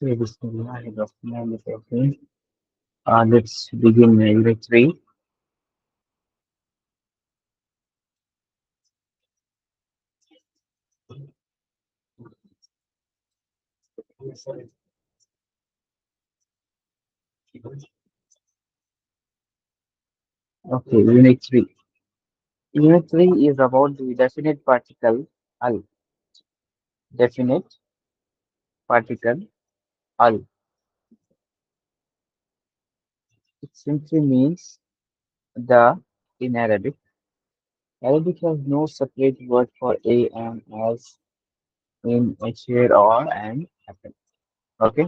Okay, Bismillahirrahmanirrahim. Let's begin Unit 3. Okay, Unit 3. Unit 3 is about the definite particle al. Definite particle al. It simply means the in Arabic. Arabic has no separate word for a and as in a chair or an apple. Okay,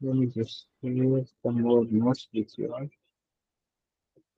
Let me just clear some more notes with you all.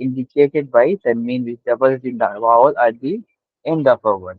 indicated by tanween which doubles in the vowel at the end of a word।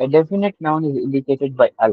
a definite noun is indicated by al।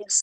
Yes.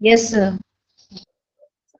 Yes, sir.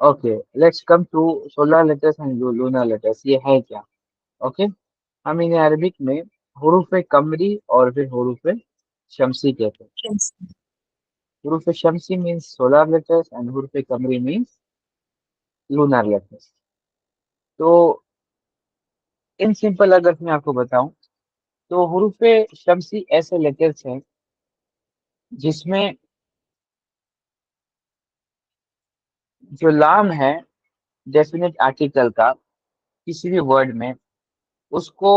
Okay let's come to solar letters and lunar letters. یہ ہے کیا؟ Okay ہم انہیں Arabic میں حروف قمری اور پھر حروف شمسی کہتے ہیں. Yes. حروف شمسی مینس سولار لیٹرس اینڈ حروف قمری مینس لونر لیٹرس. تو ان سمپل اگر میں آپ کو بتاؤں تو حروف شمسی ایسے لیٹرس ہیں جس میں جو لام ہے ڈیفینیٹ آرٹیکل کا کسی بھی ورڈ میں اس کو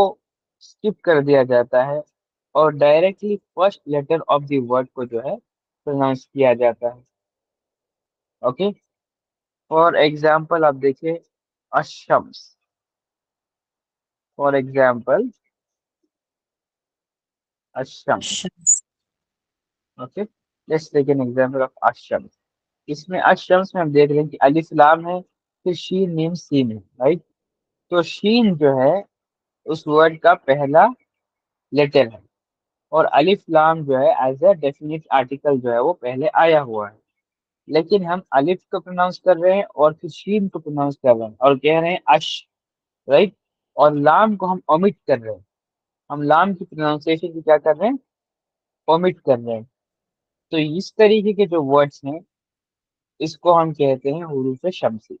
اسکپ کر دیا جاتا ہے اور directly first letter of the word کو جو ہے پروناؤنس کیا جاتا ہے. اوکے فار ایگزامپل آپ دیکھیں الشمس. فار ایگزامپل الشمس. Shams. Okay let's take an example of الشمس. اس میں الشمس میں ہم دیکھ رہے ہیں کہ الف لام ہے پھر شین میم سین ہے رائٹ. تو شین جو ہے اس ورڈ کا پہلا لیٹر ہے اور الف لام جو ہے ایز اے ڈیفینیٹ آرٹیکل جو ہے وہ پہلے آیا ہوا ہے. لیکن ہم الف کو پروناؤنس کر رہے ہیں اور پھر شین کو پروناؤنس کر رہے ہیں اور کہہ رہے ہیں اش رائٹ. اور لام کو ہم اومٹ کر رہے ہیں. ہم لام کی پروناؤنسیشن کی کیا کر رہے ہیں؟ اومٹ کر رہے ہیں. تو اس طریقے کے جو ورڈس ہیں اس کو ہم کہتے ہیں حروف شمسی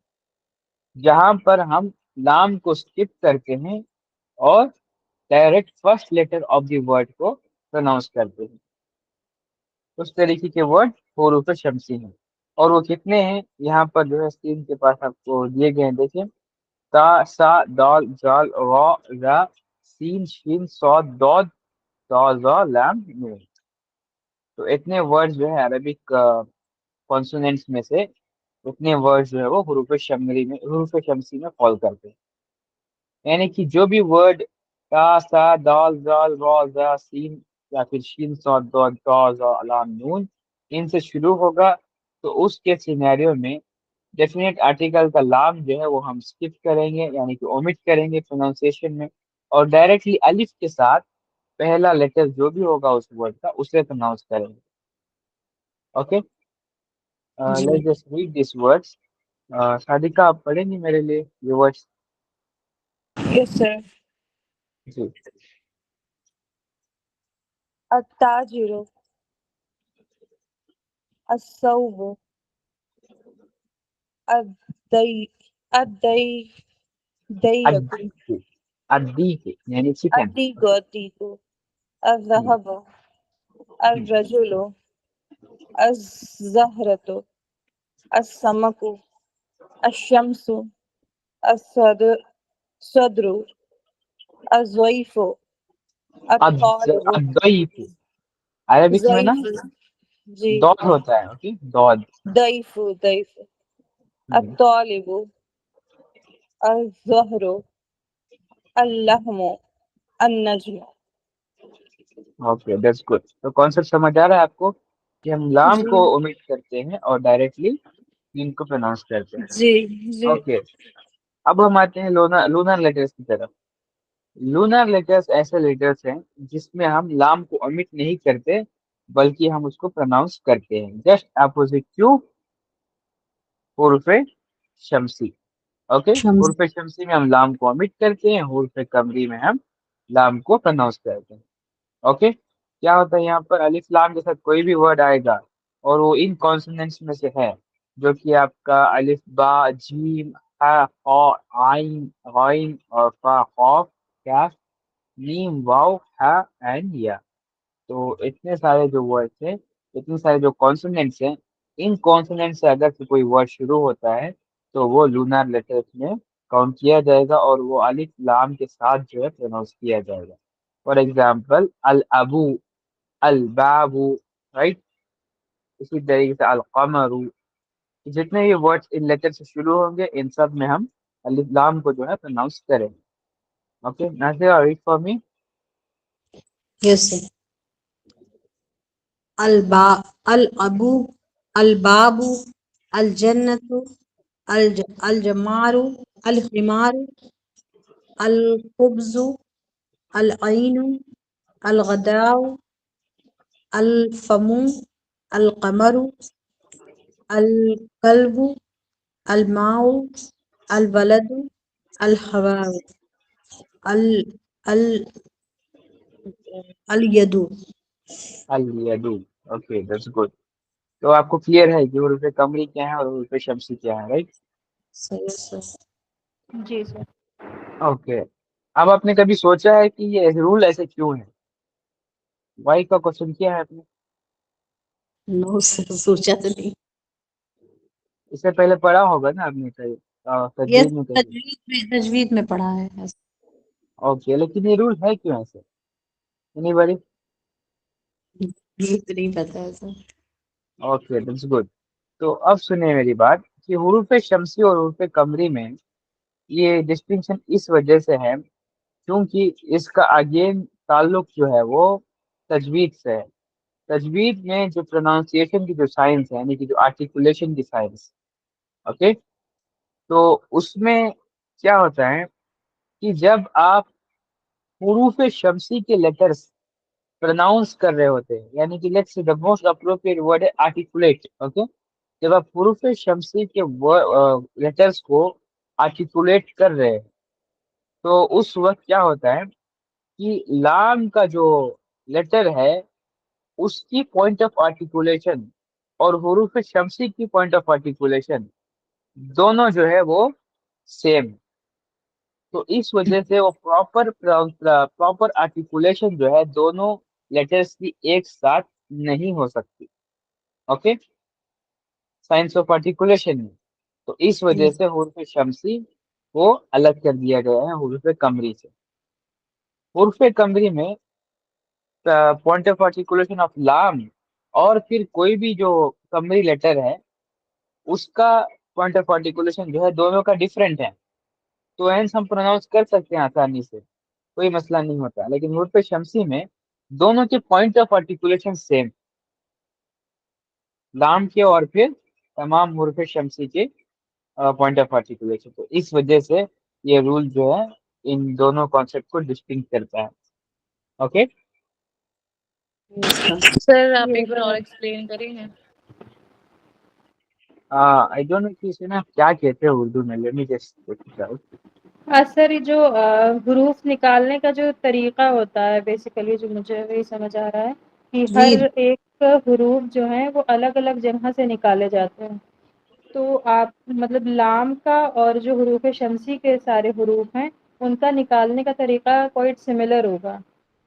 جہاں پر ہم لام کو اسکپ کرتے ہیں اور direct first letter of the word کو پروناؤنس کرتے ہیں. اس طریقے کے ورڈ حروف شمسی ہیں. اور وہ کتنے ہیں یہاں پر جو ہے اسکرین کے پاس آپ کو دیے گئے ہیں دیکھیں تا سا دال زال را را سین شین صاد داد تا زا لام نون. تو اتنے ورڈ جو ہے عربک کانسوننٹس میں سے اتنے ورڈ جو ہے وہ حروف شمسی میں فال کرتے ہیں. یعنی کہ جو بھی ورڈ تا سا دال زال را زا سین یا پھر شین صاد داد تا زا لام نون ان سے شروع ہوگا تو اس کے سینیریو میں ڈیفینیٹ آرٹیکل کا لام جو ہے وہ ہم اسکپ کریں گے یعنی کہ اومٹ کریں گے پروناؤنسیشن میں اور ڈائریکٹلی الف کے ساتھ پہلا لیٹر جو بھی ہوگا اس ورڈ کا اسے پروناؤنس کریں گے. اوکے جی let's just read this words. Sadiqa آپ پڑھیں گی میرے لیے یہ ورڈس؟ Yes, sir. جی التاجر، الثوب، الدي الدي ديك، ادیک. ادیک یعنی چکن. الديك، الذهب، الرجل، الزهرة، السمك، الشمس، الصدر، الضيف، الطالب، الضیف عربک میں نا ضيف، جی دود ہوتا ہے. اوکے دود. ضيف ضيف، الطالب، الزهر، اللحم، النجم. Okay that's good. تو کانسیپٹ سمجھ آ رہا ہے آپ کو کہ ہم لام جی کو اومٹ کرتے ہیں اور ڈائریکٹلی ان کو پروناؤنس کرتے ہیں. جی جی اوکے اب ہم آتے ہیں لونر لیٹرس کی طرف. لونر لیٹرس ایسے لیٹرس ہیں جس میں ہم لام کو omit نہیں کرتے بلکہ ہم اس کو پروناؤنس کرتے ہیں جسٹ اپوزٹ ٹو حروف شمسی. Okay Shams. حروف شمسی میں ہم لام کو omit کرتے ہیں حروف قمری میں ہم لام کو پروناؤنس کرتے ہیں. اوکے کیا ہوتا ہے یہاں پر الف لام کے ساتھ کوئی بھی ورڈ آئے گا اور وہ ان کانسوننٹس میں سے ہے جو کہ آپ کا الف با جیم ہا خا عین غین اور فا قاف کاف نیم واو ہا اینڈ یا. تو اتنے سارے جو ورڈس ہیں اتنے سارے جو کانسوننٹس ہیں ان کانسوننٹ سے اگر سے کوئی ورڈ شروع ہوتا ہے تو وہ لونر لیٹرس میں کاؤنٹ کیا جائے گا اور وہ الف لام کے ساتھ جو ہے پروناؤنس کیا جائے گا. فار ایگزامپل الابو البابو رائٹ. اسی طریقے سے القمر. جتنے بھی ورڈس ان لیٹر سے شروع ہوں گے ان سب میں ہم الف لام کو جو ہے پروناؤنس کریں گے. Okay Nasir read for me. Yes, sir. الأبو، الباب، الجنة، الجمار، الحمار، الخبز، العين، الغداء، الفم، القمر، الكلب، الماء البلد الهواء ال ال اليد. الیدو. Okay that's good. تو آپ کو کلیئر ہے کہ حروف قمری کیا ہے اور حروف شمسی کیا ہے، رائٹ؟ صحیح سر. جی سر. اوکے. اب آپ نے کبھی سوچا ہے کہ یہ رول ایسے کیوں ہے؟ وائی کا کوشچن کیا ہے آپ نے؟ نو سر سوچا تو نہیں. اس سے پہلے پڑھا ہوگا نا آپ نے کہیں یہ تجوید میں کہیں. تجوید میں پڑھا ہے. اوکے، لیکن یہ رول ہے کیوں ایسے؟ نہیں بڑی. یہ تو نہیں پتا ہے سر. Okay that's good. تو اب سنیں میری بات کہ حروف شمسی اور حروف قمری میں یہ ڈسٹنکشن اس وجہ سے ہے کیونکہ اس کا اگین تعلق جو ہے وہ تجوید سے ہے. تجوید میں جو پروناؤنسیشن کی جو سائنس ہے، یعنی کہ جو آرٹیکولیشن کی سائنس، اوکے، تو اس میں کیا ہوتا ہے کہ جب آپ حروف شمسی کے لیٹرز پروناؤنس کر رہے ہوتے ہیں، یعنی کہ let's see the most appropriate word ہے آرٹیکولیٹ. اوکے، جب آپ حروف شمسی کے لیٹرز کو آرٹیکولیٹ کر رہے ہیں تو اس وقت کیا ہوتا ہے کہ لام کا جو لیٹر ہے اس کی پوائنٹ آف آرٹیکولیشن اور حروف شمسی کی پوائنٹ آف آرٹیکولیشن دونوں جو ہے وہ سیم. تو اس وجہ سے وہ پراپر آرٹیکولیشن جو ہے دونوں لیٹرز کی ایک ساتھ نہیں ہو سکتی. اوکے، سائنس آف آرٹیکولیشن میں. تو اس وجہ سے حروف شمسی کو الگ کر دیا گیا ہے حروف قمری سے. حروف قمری میں پوائنٹ آف آرٹیکولیشن آف لام اور پھر کوئی بھی جو قمری لیٹر ہے اس کا پوائنٹ آف آرٹیکولیشن جو ہے دونوں کا ڈفرینٹ ہے. تو ہینس ہم پروناؤنس کر سکتے ہیں آسانی سے، کوئی مسئلہ نہیں ہوتا. لیکن حروف شمسی میں دونوں کے پوائنٹ آف آرٹیکولیشن سیم، لام کے اور پھر تمام حروف شمسی کے پوائنٹ آف آرٹیکولیشن. تو اس وجہ سے یہ رول جو ہے ان دونوں کانسیپٹ کو ڈسٹنگ کرتا ہے. اوکے. سر آپ ایک بار اور ایکسپلین کریں گے؟ آئی ڈونٹ نو کہ اسے نا کیا کہتے ہیں اردو میں. Let me just check it out. Sir جو حروف نکالنے کا جو طریقہ ہوتا ہے بیسیکلی جو مجھے وہی سمجھ آ رہا ہے کہ ہر تجوید. ایک حروف جو ہیں وہ الگ الگ جگہ سے نکالے جاتے ہیں. تو آپ مطلب لام کا اور جو حروف شمسی کے سارے حروف ہیں ان کا نکالنے کا طریقہ کوئی سملر ہوگا.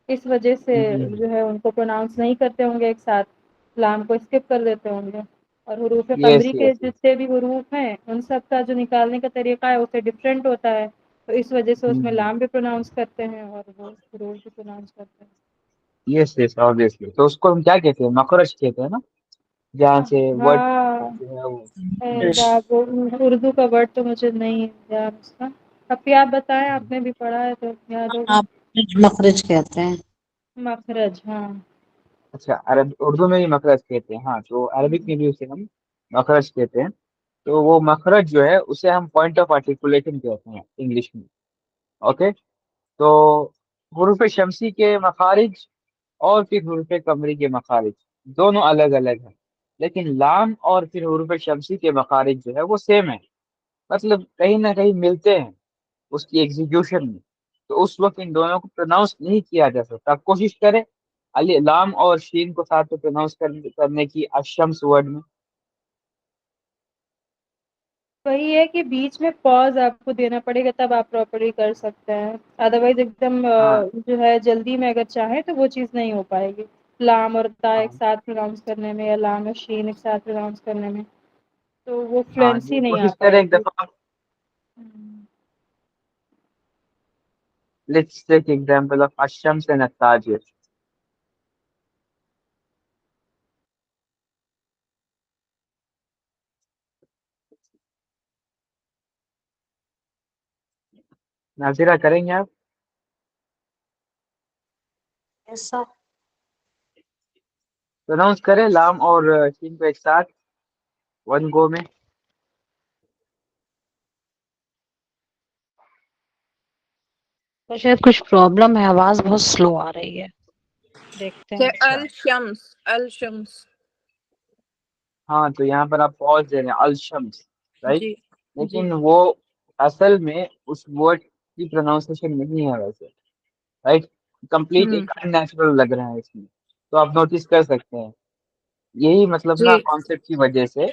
اس وجہ سے جو ہے ان کو پروناؤنس نہیں کرتے ہوں گے ایک ساتھ، لام کو اسکپ کر دیتے ہوں گے. اور حروف یس قمری کے یس یس. جتنے بھی حروف ہیں ان سب کا جو نکالنے کا طریقہ ہے اسے ڈفرینٹ ہوتا ہے. تو اس وجہ سے اس میں لام بھی پروناؤنس کرتے ہیں اور وہ حروف بھی پروناؤنس کرتے ہیں. یس یس آبویسلی. تو اس کو ہم کیا کہتے ہیں؟ مخرج کہتے ہیں نا، جہاں سے ورڈ ہاں جو ہے وہ. اردو کا ورڈ تو مجھے نہیں یاد اس کا. ابھی آپ بتائیں، آپ نے بھی پڑھا ہے تو یاد ہوگا. آپ مخرج کہتے ہیں. مخرج، ہاں. اچھا، اردو میں بھی مخرج کہتے ہیں. ہاں، تو عربک میں بھی اسے ہم مخرج کہتے ہیں. تو وہ مخرج جو ہے اسے ہم پوائنٹ آف آرٹیکولیشن کہتے ہیں انگلش میں. اوکے. تو حروف شمسی کے مخارج اور پھر حروف قمری کے مخارج دونوں الگ الگ ہیں، لیکن لام اور پھر حروف شمسی کے مخارج جو ہے وہ سیم ہے، مطلب کہیں نہ کہیں ملتے ہیں اس کی ایگزیکیوشن میں. تو اس وقت ان دونوں کو پروناؤنس نہیں کیا جا سکتا. آپ کوشش کریں علی لام اور شین کو ساتھ میں پروناؤنس کرنے کی الشمس ورڈ میں. وہی ہے کہ بیچ میں پاز آپ کو دینا پڑے گا تب آپ پراپرلی کر سکتے ہیں. ادروائز ایک دم ہاں جو ہے جلدی میں اگر چاہیں تو وہ چیز نہیں ہو پائے گی. لام اور تا ہاں ایک ساتھ پروناؤنس کرنے میں یا لام اور شین ایک ساتھ پروناؤنس کرنے میں تو وہ ہاں، فلوئنسی یہ نہیں آ کوشش کریں پائے ایک گی. دفعہ. لیٹس ٹیک ایگزامپل آف الشمس اینڈ التاجر. ناظرہ کریں گے آپ؟ ایسا پروناؤنس کریں لام اور شین کو ایک ساتھ ون گو میں. تو شاید کچھ پرابلم ہے، آواز بہت سلو آ رہی ہے. دیکھتے ہیں. اچھا، الشمس. ہاں تو یہاں پر آپ پوز دے رہے ہیں الشمس. رائٹ. جی جی لیکن وہ اصل میں اس ورڈ کی پروناؤنسیشن نہیں ہے ویسے. رائٹ. کمپلیٹ ہوں ایک ان نیچرل لگ رہا ہے اس میں. تو آپ نوٹس کر سکتے ہیں یہی مطلب نا جی کانسیپٹ کی وجہ سے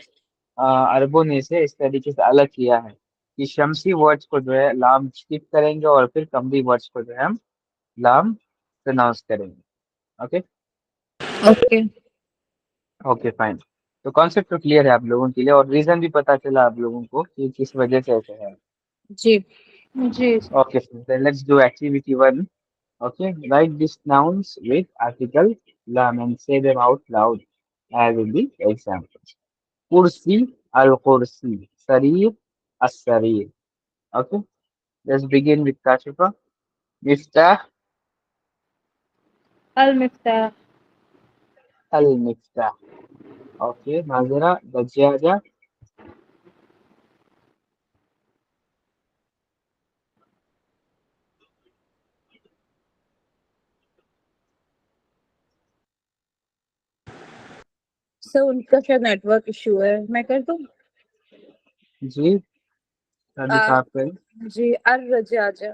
عربوں نے اسے اس طریقے سے الگ کیا ہے کہ شمسی ورڈس کو جو ہے لام اسکپ کریں گے اور پھر قمری ورڈس کو جو ہے ہم لام پروناؤنس کریں گے. اوکے. Okay okay fine. تو کانسیپٹ تو کلیئر ہے آپ لوگوں کے لیے اور ریزن بھی پتا چلا آپ لوگوں کو کہ کس وجہ سے ایسے ہے. جی جی okay let's do activity 1. Okay write these nouns with article lam and say them out loud as in the example. Kursi al-kursi, sarir as-sarir. Okay, let's begin with Kashifa. Miftah المفتاح. al-miftah. Okay, Nazira dajaja. سر ان کا شاید net work issue ہے، میں کر دوں؟ جی صادق آپ کریں. جی الرجاجہ.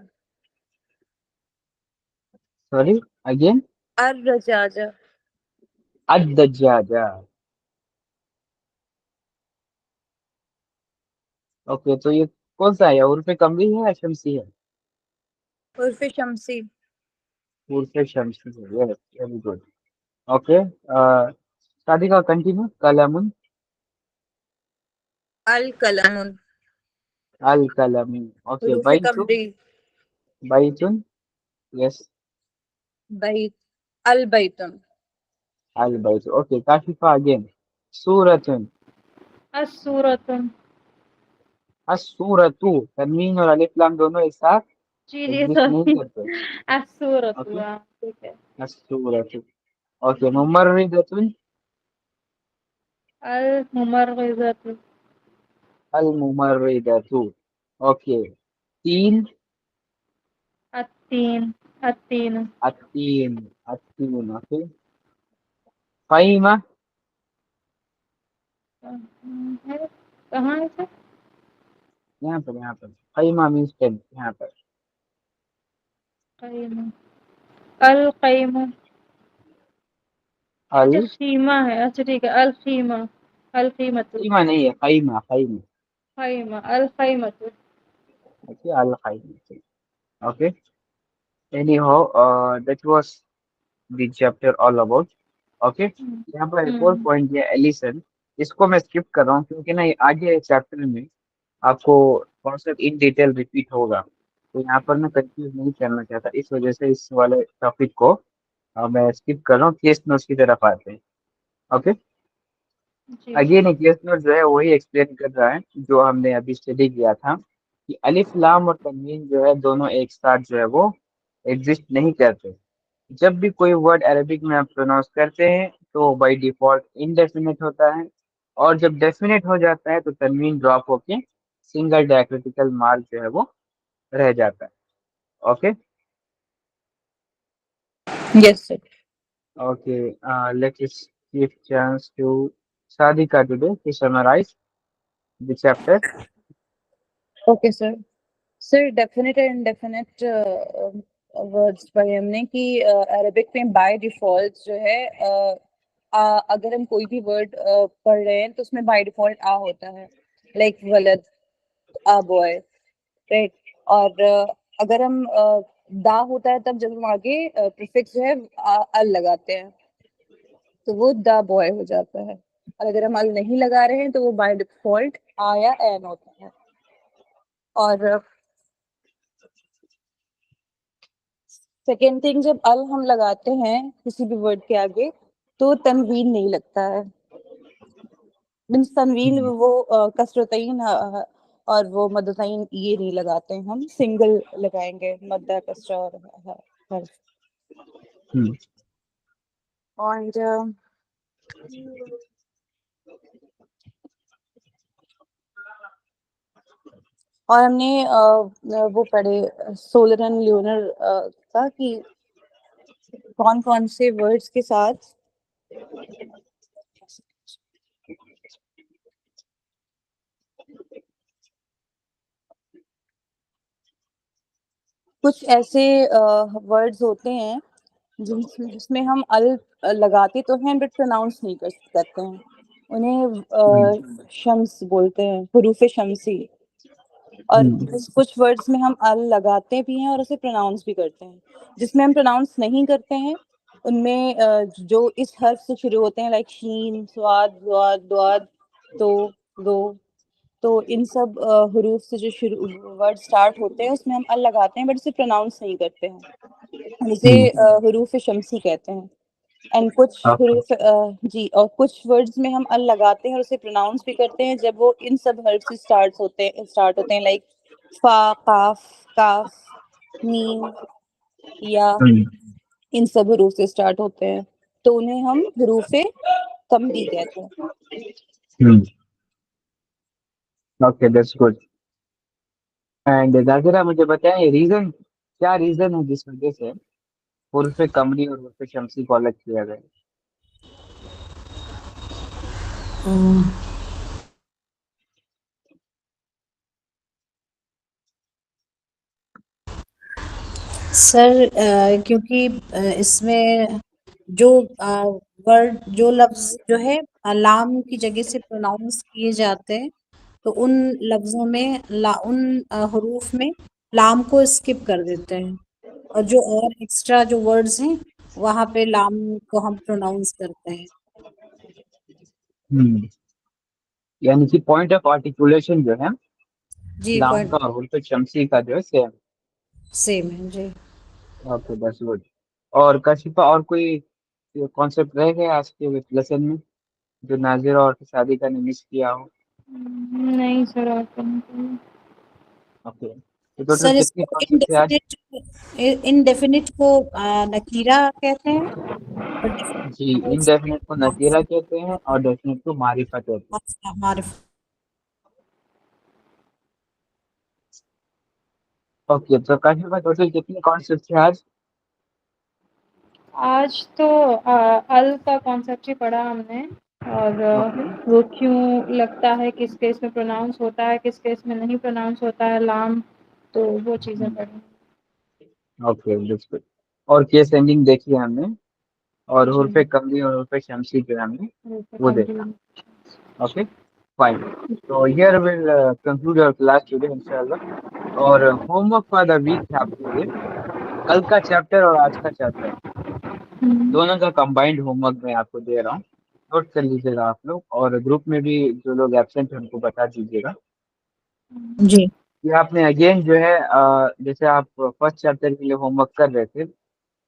Sorry again. الرجاجہ. ad-dajaja. Okay تو یہ کون سا ہے؟ عرف قمری ہے یا شمسی ہے؟ عرف شمسی. عرف شمسی ہے. Yes very good. اوکے شادی کا کنٹینیو. قلم القلم. القلم. اوکے حروف بیت. قمری. بیت. یس بیت. البیت. البیت. Okay Kashifa again. سورۃ. السورة. السورۃ. تنوین اور الف لام دونوں ایک ساتھ جی جی ایگزسٹ نہیں سوری. کرتے. السورة. اوکے ہاں ٹھیک ہے. السورۃ. اوکے ممرضۃ. الممرضة. الممرضۃ. اوکے تین. التين. التين. التین. التین. اوکے قیمہ. ہے کہاں ہے سر؟ یہاں پر قیمہ مینس ٹین یہاں پر. قیمہ. القیمہ. ال اچھا خیمہ ہے. اچھا ٹھیک ہے. الخیمہ. القیمة. قیمہ نہیں ہے قیمہ قیمہ. خیمہ. الخیمة. اوکے القیمہ. Okay anyhow that was the chapter all about. Okay یہاں پر ایک اور پوائنٹ ہے ایلیسن. اس کو میں اسکپ کر رہا ہوں کیونکہ نا آگے چیپٹر میں آپ کو کانسیپٹ ان ڈیٹیل ریپیٹ ہوگا تو یہاں پر میں کنفیوز نہیں کرنا چاہتا. اس وجہ سے اس والے ٹاپک کو میں اسکپ کر رہا ہوں. کیس نوٹس کی طرف آتے ہیں. اوکے جی اگین کیس نوٹ جو ہے وہی ایکسپلین کر رہا ہے جو ہم نے ابھی اسٹڈی کیا تھا کہ الف لام اور تنوین جو ہے دونوں ایک ساتھ جو ہے وہ ایگزسٹ نہیں کرتے. جب بھی کوئی ورڈ عربک میں آپ پروناؤنس کرتے ہیں تو بائی ڈیفالٹ انڈیفینٹ ہوتا ہے اور جب ڈیفینٹ ہو جاتا ہے تو تنوین ڈراپ ہو کے سنگل ڈائکریٹیکل مارک جو ہے وہ رہ جاتا ہے. Okay yes sir. Okay let us give chance to Sadiqa today to summarize the chapter. Okay sir. Sir definite and indefinite words پڑھے ہم نے کہ عربک میں بائی ڈیفالٹ جو ہے اگر ہم کوئی بھی ورڈ پڑھ رہے ہیں تو اس میں بائی ڈیفالٹ آ ہوتا ہے. لائک ولد، آ بوائے، رائٹ. اور اگر ہم دا ہوتا ہے تب جب ہم آگے پریفکس جو ہے ال لگاتے ہیں تو وہ دا بوائے ہو جاتا ہے. اور اگر ہم ال نہیں لگا رہے ہیں تو وہ بائی ڈیفالٹ آ یا این ہوتا ہے. اور سیکنڈ تھنگ جب ال ہم لگاتے ہیں کسی بھی ورڈ کے آگے تو تنوین نہیں لگتا ہے. مینس تنوین وہ کسرتین اور وہ مدتین یہ نہیں لگاتے ہیں، ہم سنگل لگائیں گے مدہ کسرہ اور حرف. اور ہم نے وہ پڑھے سولر اینڈ لیونر کا کہ کون کون سے ورڈز کے ساتھ کچھ ایسے ورڈز ہوتے ہیں جس میں ہم ال لگاتے تو ہیں بٹ پروناؤنس نہیں کرتے ہیں، انہیں شمس بولتے ہیں، حروف شمسی. اور کچھ ورڈز میں ہم ال لگاتے بھی ہیں اور اسے پروناؤنس بھی کرتے ہیں. جس میں ہم پروناؤنس نہیں کرتے ہیں ان میں جو اس حرف سے شروع ہوتے ہیں لائک شین، سواد، ضاد، دواد، تو، دو، تو ان سب حروف سے جو ورڈ اسٹارٹ ہوتے ہیں اس میں ہم ال لگاتے ہیں بٹ اسے پروناؤنس نہیں کرتے ہیں، جسے حروف شمسی کہتے ہیں. اینڈ کچھ حروف اور کچھ ورڈز میں ہم ال لگاتے ہیں اور اسے پروناؤنس بھی کرتے ہیں جب وہ ان سب حرف سے اسٹارٹ ہوتے ہیں لائک فا، قاف، کاف، میم، یا ان سب حروف سے اسٹارٹ ہوتے ہیں تو انہیں ہم حروف قمری کہتے ہیں. Okay that's good. اینڈ ذاکرہ مجھے بتائیں ریزن، کیا ریزن ہے جس وجہ سے حروف قمری اور حروف شمسی کو الگ کیا گیا؟ سر کیونکہ اس میں جو ورڈ، جو لفظ جو ہے لام کی جگہ سے پروناؤنس کیے جاتے ہیں تو ان لفظوں میں ان حروف میں لام کو اسکپ کر دیتے ہیں، اور جو اور ایکسٹرا جو ورڈز ہیں وہاں پہ لام کو ہم پروناؤنس کرتے ہیں. یعنی کہ پوائنٹ آف آرٹیکولیشن جو ہے جی لام کا اور حروف شمسی کا جو ہے سیم ہے. جی اوکے دیٹس گڈ. اور کشفہ اور کوئی کانسیپٹ رہ گیا آج کے لیسن میں جو ناظر اور صادقہ نے مس کیا ہو؟ نہیں سر، اور کرنا چاہیے. اوکے تو ٹوٹل سر اس کتنے کو کانسیپٹ تھے آج؟ انڈیفینٹ کو نکیرہ کہتے ہیں، اور جی انڈیفینٹ کو نکیرہ کہتے ہیں اور ڈیفینٹ کو معرفہ کہتے ہیں. معرف. اوکے تو کشفہ ٹوٹل کتنے کانسیپٹ تھے آج؟ آج تو ال کا کانسیپٹ ہی پڑھا ہم نے، اور اوکے وہ کیوں لگتا ہے کس کیس میں پروناؤنس ہوتا ہے کس کیس میں نہیں پروناؤنس ہوتا ہے لام، تو وہ چیزیں پڑھی. Okay that's good. اور کیس اینڈنگ دیکھی ہم نے، اور جی حروف قمری اور حروف شمسی جو ہم نے وہ دیکھا. کمپلیٹ. Okay fine. تو here will conclude our class today انشاءاللہ. اور homework for the week ہے آپ کے لیے کل کا چیپٹر اور آج کا چیپٹر دونوں کا کمبائنڈ ہوم ورک میں آپ کو دے رہا ہوں، نوٹ کر لیجیے گا آپ لوگ، اور گروپ میں بھی جو لوگ ایبسینٹ ہیں ان کو بتا دیجیے گا. جی یہ آپ نے اگین جو ہے جیسے آپ فرسٹ چیپٹر کے لیے ہوم ورک کر رہے تھے،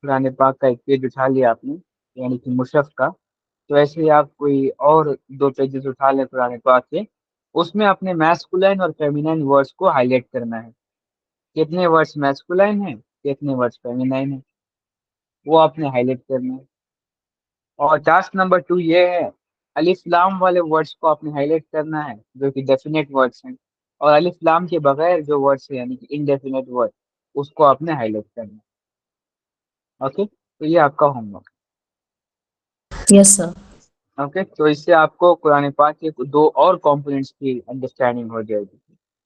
قرآن پاک کا ایک پیج اٹھا لیا آپ نے یعنی کہ مصحف کا، تو ایسے ہی آپ کوئی اور 2 پیجز اٹھا لیں قرآن پاک کے، اس میں اپنے میسکولائن اور فیمینائن ورڈز کو ہائی لائٹ کرنا ہے. کتنے ورڈز میسکولائن ہیں، کتنے ورڈز فیمینائن ہیں، وہ آپ نے ہائی لائٹ کرنا ہے. اور ٹاسک نمبر 2 یہ ہے الف لام والے ورڈز کو آپ نے ہائی لائٹ کرنا ہے جو کہ ڈیفینیٹ ورڈز ہیں، اور الف لام کے بغیر جو ورڈز ہیں یعنی کہ انڈیفینیٹ ورڈ اس کو آپ نے ہائی لائٹ کرنا ہے. اوکے تو یہ آپ کا ہوم ورک. یس سر. اوکے تو اس سے آپ کو قرآن پاک کے 2 اور کمپوننٹس کی انڈرسٹینڈنگ ہو جائے گی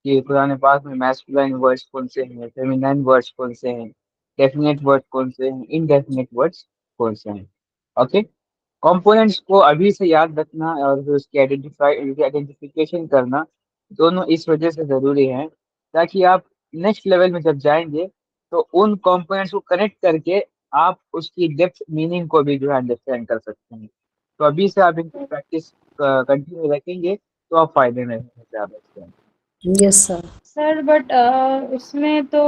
کہ قرآن پاک میں میسکولائن ورڈز کون سے ہیں، فیمینائن ورڈز کون سے ہیں، ڈیفینیٹ ورڈ کون سے ہیں، انڈیفینیٹ ورڈز کون سے ہیں. اوکے کمپوننٹس کو ابھی سے یاد رکھنا اور پھر اس کی آئیڈینٹیفیکیشن کرنا دونوں اس وجہ سے ضروری ہیں تاکہ آپ نیکسٹ لیول میں جب جائیں گے تو ان کمپوننٹس کو کنیکٹ کر کے آپ اس کی ڈیپتھ میننگ کو بھی جو ہے انڈرسٹینڈ کر سکتے ہیں. تو ابھی سے آپ ان کی پریکٹس کنٹینیو رکھیں گے تو آپ فائدے میں زیادہ ہیں. یس سر. سر بٹ اس میں تو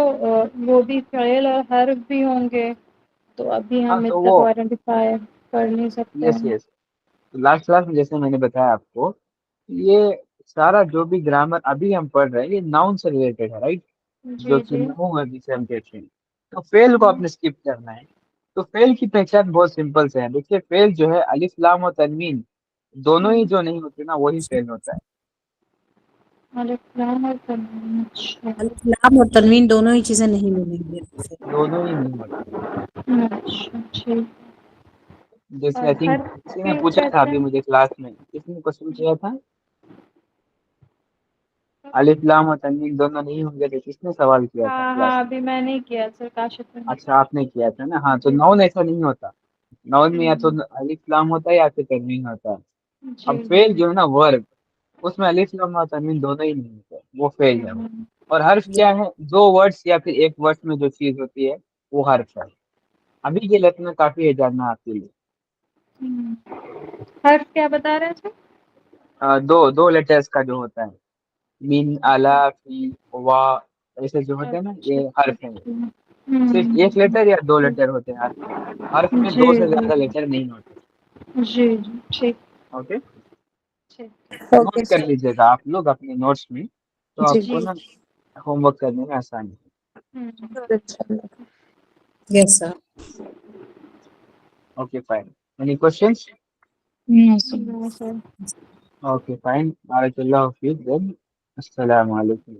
وہ بھی فعل اور حرف بھی ہوں گے، تو ابھی ہاں ہم تو اتنا وہ تو آئیڈینٹیفائی کر نہیں سکتے یس ہیں. یس لاسٹ کلاس میں جیسے میں نے بتایا آپ کو یہ سارا جو بھی گرامر ابھی ہم پڑھ رہے ہیں یہ ناؤن سے ریلیٹڈ ہے رائٹ، جو جی کہ جی. نو ہے جسے ہم کہتے ہیں. تو فیل کو آپ نے اسکپ کرنا ہے. تو فیل کی پہچان بہت سمپل سے ہے. دیکھیے فیل جو ہے الف لام اور تنوین دونوں ہی جو نہیں ہوتے نا وہی فیل ہوتا ہے. الف لام اور تنوین. اچھا لام اور تنوین دونوں ہی چیزیں نہیں ملیں گی. دونوں ہی نہیں ہوتے. اچھا ٹھیک. جیسے اور آئی تھنک حرف کسی نے بھی پوچھا تھا کہتے ابھی ہیں. مجھے کلاس میں، کس نے کوشچن کیا تھا الف لام اور تنوین دونوں نہیں ہوں گے تو کس نے سوال کیا تھا ہاں کلاس میں؟ ابھی میں نہیں کیا سر، کاشف نے۔ اچھا آپ نے کیا تھا نا، ہاں تو نون ایسا نہیں ہوتا، نون میں یا تو الف لام ہوتا ہے یا پھر تنوین ہوتا ہے۔ اب جی فعل جو ہے نا ورب، اس میں الف لام اور تنوین دونوں ہی نہیں ہوتے، وہ فعل ہے وہ۔ اور حرف کیا ہے؟ دو ورڈس یا پھر ایک ورڈ میں جو چیز ہوتی ہے وہ حرف ہے۔ ابھی یہ لفظ میں کافی ہے جاننا آپ کے لیے۔ حرف کیا بتا رہے ہیں سر؟ دو لیٹرز کا جو ہوتا ہے، من، الا، فی، وا، ایسے جو ہوتے ہیں نا اچھا یہ اچھا حرف ہیں۔ اچھا۔ صرف ایک لیٹر یا دو لیٹر ہوتے ہیں حرف میں، حرف میں جی دو سے جی زیادہ لیٹر نہیں ہوتے۔ جی جی ٹھیک اوکے، ٹھیک۔ نوٹ اوکے کر سر، لیجیے گا آپ لوگ اپنے نوٹس میں، تو جی آپ کو جی نا ہوم ورک کرنے میں آسانی ہے۔ یس sir, okay fine, any questions? سر۔ اوکے فائن، بارک اللہ فیک، دین السلام علیکم۔